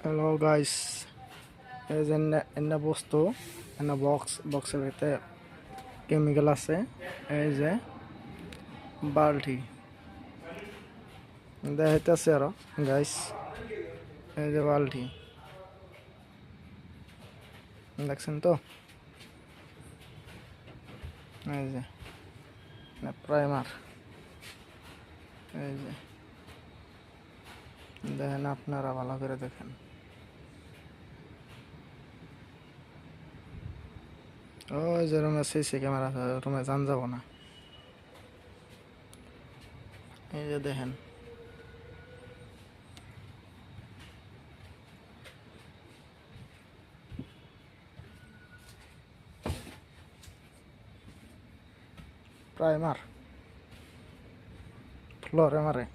Hello guys, এই যে এনে বস্তু এনে বক্সের ভিতরে কেমিক্যাল আছে। এই যে বালতি দেখাইতেছে আরো গাইস, এই যে বালতি দেখছেন তো। এই যে প্রাইমার, এই যে দেখেন, আপনারা ভালো করে দেখেন। ওই যে রুমে সিসি ক্যামেরা আছে, রুমে যান যাব না। এই যে দেখেন, প্রাইমার ফ্লোরে মারে।